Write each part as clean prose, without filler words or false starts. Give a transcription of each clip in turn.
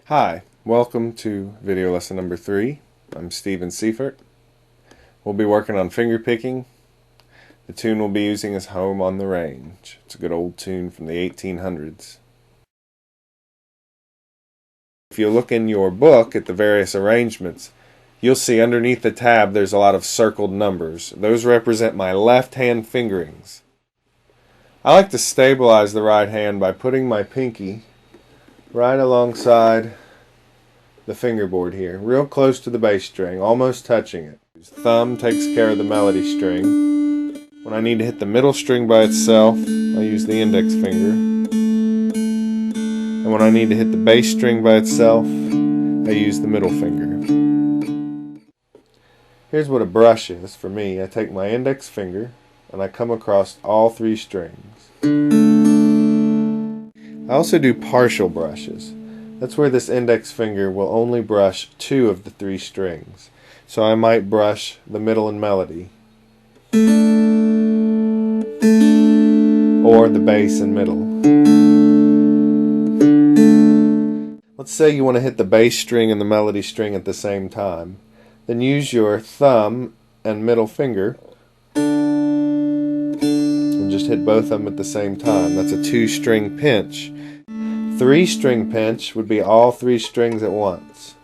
Hi, welcome to video lesson number 3. I'm Seifert. We'll be working on finger picking. The tune we'll be using is Home on the Range. It's a good old tune from the 1800s. If you look in your book at the various arrangements, you'll see underneath the tab there's a lot of circled numbers. Those represent my left hand fingerings. I like to stabilize the right hand by putting my pinky right alongside the fingerboard here, real close to the bass string, almost touching it. Thumb takes care of the melody string. When I need to hit the middle string by itself, I use the index finger. And when I need to hit the bass string by itself, I use the middle finger. Here's what a brush is for me. I take my index finger and I come across all 3 strings. I also do partial brushes. That's where this index finger will only brush 2 of the 3 strings. So I might brush the middle and melody, or the bass and middle. Let's say you want to hit the bass string and the melody string at the same time. Then use your thumb and middle finger and just hit both of them at the same time. That's a 2-string pinch. 3-string pinch would be all 3 strings at once.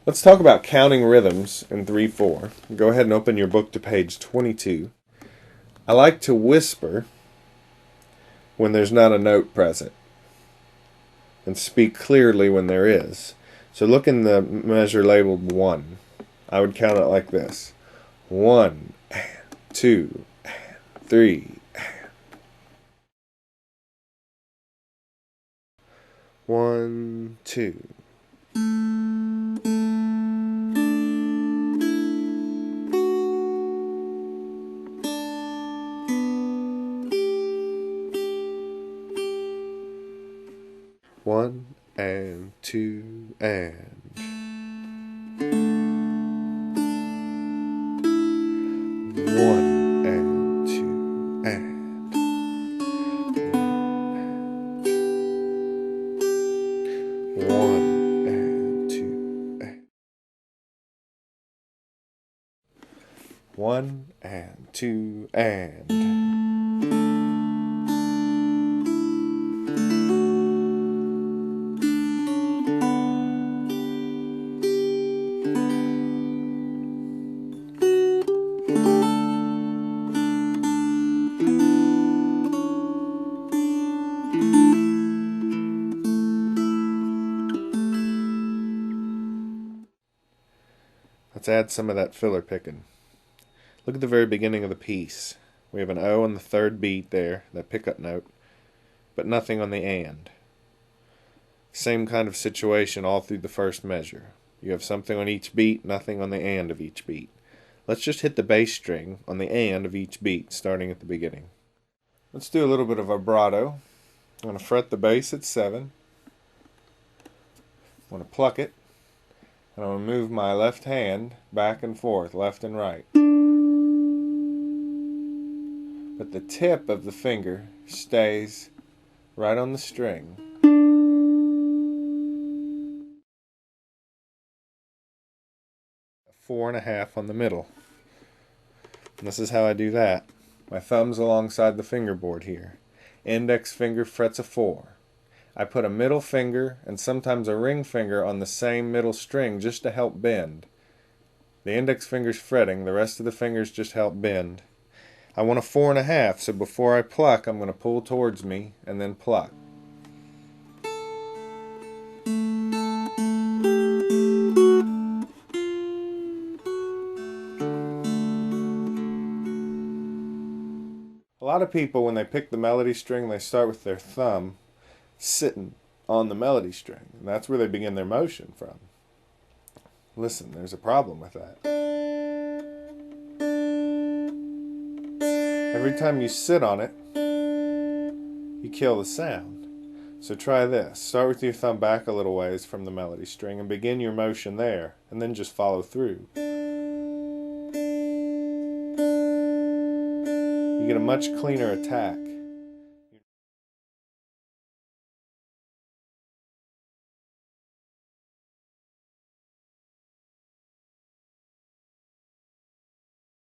Let's talk about counting rhythms in 3/4. Go ahead and open your book to page 22. I like to whisper when there's not a note present and speak clearly when there is. So look in the measure labeled 1. I would count it like this: 1, 2, 3. 1, 2. 1 and 2 and 1 and 2 and 1 and 2 and 1 and 2 and. Let's add some of that filler picking. Look at the very beginning of the piece. We have an O on the 3rd beat there, that pickup note, but nothing on the and. Same kind of situation all through the first measure. You have something on each beat, nothing on the and of each beat. Let's just hit the bass string on the and of each beat, starting at the beginning. Let's do a little bit of vibrato. I'm going to fret the bass at 7. I'm going to pluck it. And I'm going to move my left hand back and forth, left and right. But the tip of the finger stays right on the string. 4.5 on the middle. And this is how I do that. My thumb's alongside the fingerboard here. Index finger frets a 4. I put a middle finger and sometimes a ring finger on the same middle string just to help bend. The index finger's fretting, the rest of the fingers just help bend. I want a 4.5, so before I pluck, I'm going to pull towards me and then pluck. A lot of people, when they pick the melody string, they start with their thumb sitting on the melody string, and that's where they begin their motion from. Listen, there's a problem with that. Every time you sit on it, you kill the sound. So try this. Start with your thumb back a little ways from the melody string and begin your motion there, and then just follow through. you get a much cleaner attack.